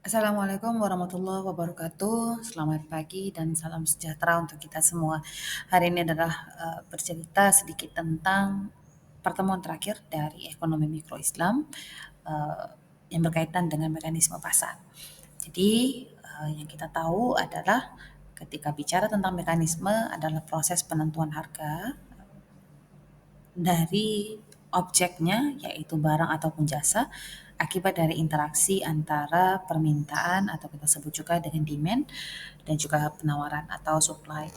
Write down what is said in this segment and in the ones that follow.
Assalamualaikum warahmatullahi wabarakatuh. Selamat pagi dan salam sejahtera untuk kita semua. Hari ini adalah bercerita sedikit tentang pertemuan terakhir dari ekonomi mikro Islam eh, yang berkaitan dengan mekanisme pasar. Jadi yang kita tahu adalah ketika bicara tentang mekanisme adalah proses penentuan harga dari objeknya, yaitu barang ataupun jasa, akibat dari interaksi antara permintaan atau kita sebut juga dengan demand dan juga penawaran atau supply.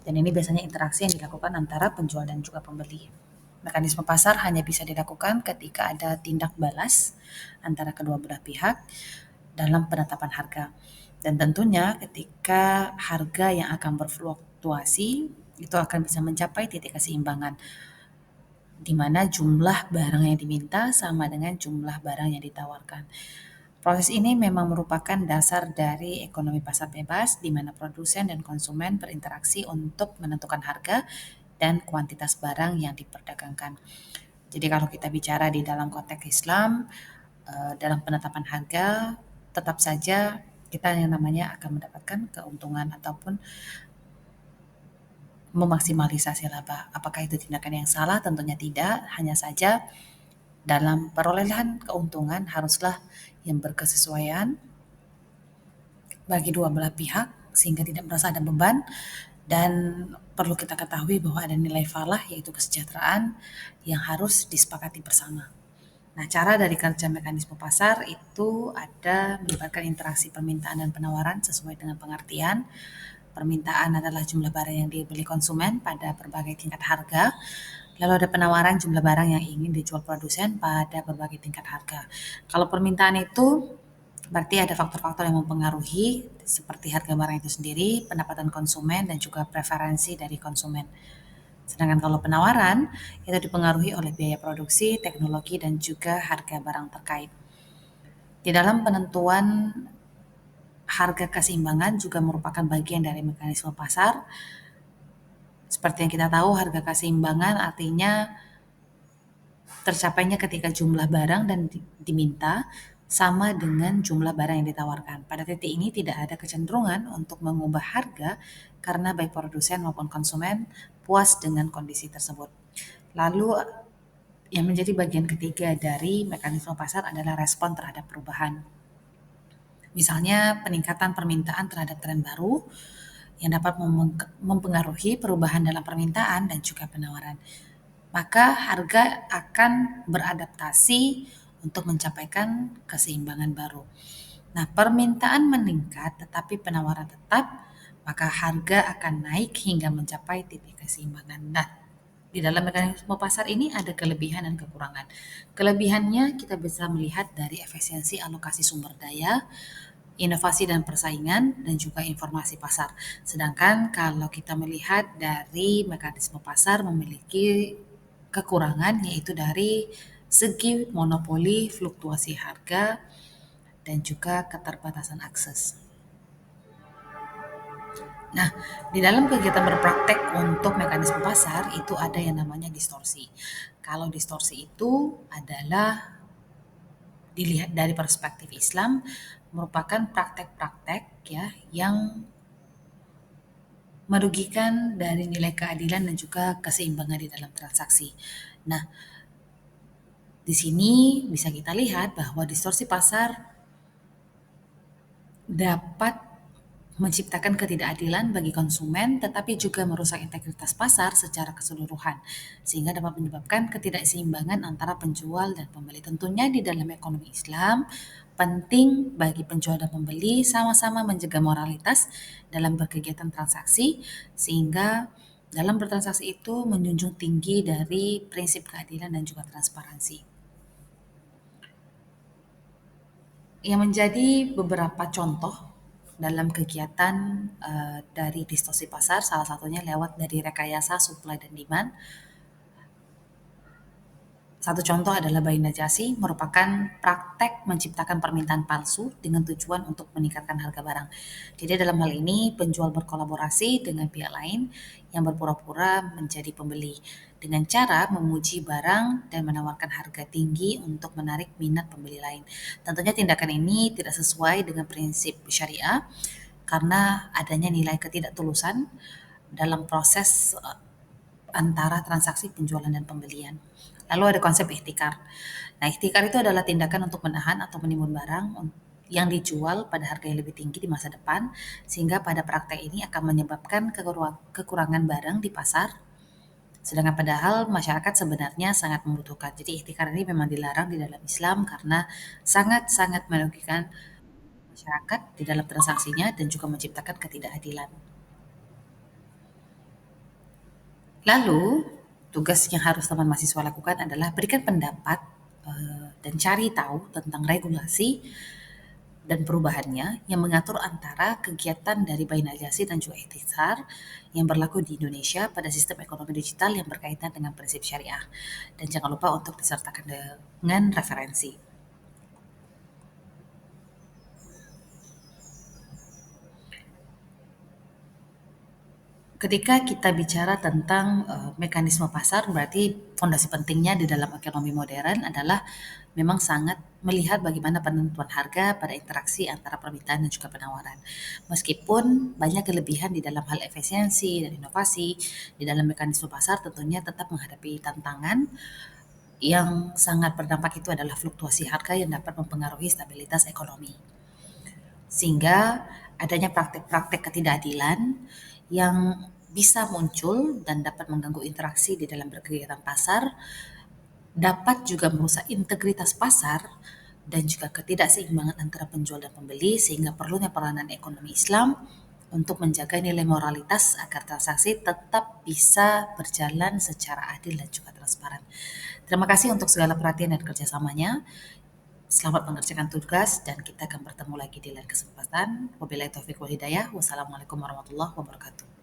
Dan ini biasanya interaksi yang dilakukan antara penjual dan juga pembeli. Mekanisme pasar hanya bisa dilakukan ketika ada tindak balas antara kedua belah pihak dalam penetapan harga. Dan tentunya ketika harga yang akan berfluktuasi itu akan bisa mencapai titik keseimbangan di mana jumlah barang yang diminta sama dengan jumlah barang yang ditawarkan. Proses ini memang merupakan dasar dari ekonomi pasar bebas, di mana produsen dan konsumen berinteraksi untuk menentukan harga dan kuantitas barang yang diperdagangkan. Jadi kalau kita bicara di dalam konteks Islam, dalam penetapan harga, tetap saja kita yang namanya akan mendapatkan keuntungan ataupun memaksimalisasi laba. Apakah itu tindakan yang salah? Tentunya tidak, hanya saja dalam perolehan keuntungan haruslah yang berkesesuaian bagi dua belah pihak sehingga tidak merasa ada beban, dan perlu kita ketahui bahwa ada nilai falah yaitu kesejahteraan yang harus disepakati bersama. Nah, cara dari kerja mekanisme pasar itu ada melibatkan interaksi permintaan dan penawaran sesuai dengan pengertian. Permintaan adalah jumlah barang yang dibeli konsumen pada berbagai tingkat harga. Lalu ada penawaran jumlah barang yang ingin dijual produsen pada berbagai tingkat harga. Kalau permintaan itu berarti ada faktor-faktor yang mempengaruhi seperti harga barang itu sendiri, pendapatan konsumen, dan juga preferensi dari konsumen. Sedangkan kalau penawaran itu dipengaruhi oleh biaya produksi, teknologi, dan juga harga barang terkait. Di dalam penentuan harga keseimbangan juga merupakan bagian dari mekanisme pasar. Seperti yang kita tahu, harga keseimbangan artinya tercapainya ketika jumlah barang dan diminta sama dengan jumlah barang yang ditawarkan. Pada titik ini tidak ada kecenderungan untuk mengubah harga karena baik produsen maupun konsumen puas dengan kondisi tersebut. Lalu yang menjadi bagian ketiga dari mekanisme pasar adalah respon terhadap perubahan. Misalnya peningkatan permintaan terhadap tren baru yang dapat mempengaruhi perubahan dalam permintaan dan juga penawaran. Maka harga akan beradaptasi untuk mencapaikan keseimbangan baru. Nah, permintaan meningkat tetapi penawaran tetap, maka harga akan naik hingga mencapai titik keseimbangan. Nah, di dalam mekanisme pasar ini ada kelebihan dan kekurangan. Kelebihannya kita bisa melihat dari efisiensi alokasi sumber daya, inovasi dan persaingan, dan juga informasi pasar. Sedangkan kalau kita melihat dari mekanisme pasar memiliki kekurangan, yaitu dari segi monopoli, fluktuasi harga, dan juga keterbatasan akses. Nah, di dalam kegiatan berpraktek untuk mekanisme pasar itu ada yang namanya distorsi. Kalau distorsi itu adalah dilihat dari perspektif Islam merupakan praktek-praktek ya yang merugikan dari nilai keadilan dan juga keseimbangan di dalam transaksi. Nah, di sini bisa kita lihat bahwa distorsi pasar dapat menciptakan ketidakadilan bagi konsumen, tetapi juga merusak integritas pasar secara keseluruhan, sehingga dapat menyebabkan ketidakseimbangan antara penjual dan pembeli. Tentunya di dalam ekonomi Islam, penting bagi penjual dan pembeli sama-sama menjaga moralitas dalam berkegiatan transaksi, sehingga dalam bertransaksi itu menjunjung tinggi dari prinsip keadilan dan juga transparansi. Yang menjadi beberapa contoh dalam kegiatan dari distorsi pasar, salah satunya lewat dari rekayasa supply dan demand. Satu contoh adalah buying najasi merupakan praktek menciptakan permintaan palsu dengan tujuan untuk meningkatkan harga barang. Jadi dalam hal ini penjual berkolaborasi dengan pihak lain yang berpura-pura menjadi pembeli dengan cara memuji barang dan menawarkan harga tinggi untuk menarik minat pembeli lain. Tentunya tindakan ini tidak sesuai dengan prinsip syariah karena adanya nilai ketidaktulusan dalam proses antara transaksi penjualan dan pembelian. Lalu ada konsep ihtikar. Nah, ihtikar itu adalah tindakan untuk menahan atau menimbun barang yang dijual pada harga yang lebih tinggi di masa depan, sehingga pada praktek ini akan menyebabkan kekurangan barang di pasar, sedangkan padahal masyarakat sebenarnya sangat membutuhkan. Jadi ihtikar ini memang dilarang di dalam Islam karena sangat-sangat merugikan masyarakat di dalam transaksinya dan juga menciptakan ketidakadilan. Lalu, tugas yang harus teman mahasiswa lakukan adalah berikan pendapat dan cari tahu tentang regulasi dan perubahannya yang mengatur antara kegiatan dari Bain Al-Jasi dan juga Ikhtisar yang berlaku di Indonesia pada sistem ekonomi digital yang berkaitan dengan prinsip syariah. Dan jangan lupa untuk disertakan dengan referensi. Ketika kita bicara tentang mekanisme pasar, berarti fondasi pentingnya di dalam ekonomi modern adalah memang sangat melihat bagaimana penentuan harga pada interaksi antara permintaan dan juga penawaran. Meskipun banyak kelebihan di dalam hal efisiensi dan inovasi, di dalam mekanisme pasar tentunya tetap menghadapi tantangan yang sangat berdampak itu adalah fluktuasi harga yang dapat mempengaruhi stabilitas ekonomi. Sehingga adanya praktek-praktek ketidakadilan yang bisa muncul dan dapat mengganggu interaksi di dalam berkegiatan pasar, dapat juga merusak integritas pasar dan juga ketidakseimbangan antara penjual dan pembeli, sehingga perlunya peranan ekonomi Islam untuk menjaga nilai moralitas agar transaksi tetap bisa berjalan secara adil dan juga transparan. Terima kasih untuk segala perhatian dan kerjasamanya. Selamat mengerjakan tugas dan kita akan bertemu lagi di lain kesempatan. Wabillahi taufiq wal hidayah. Wassalamualaikum warahmatullahi wabarakatuh.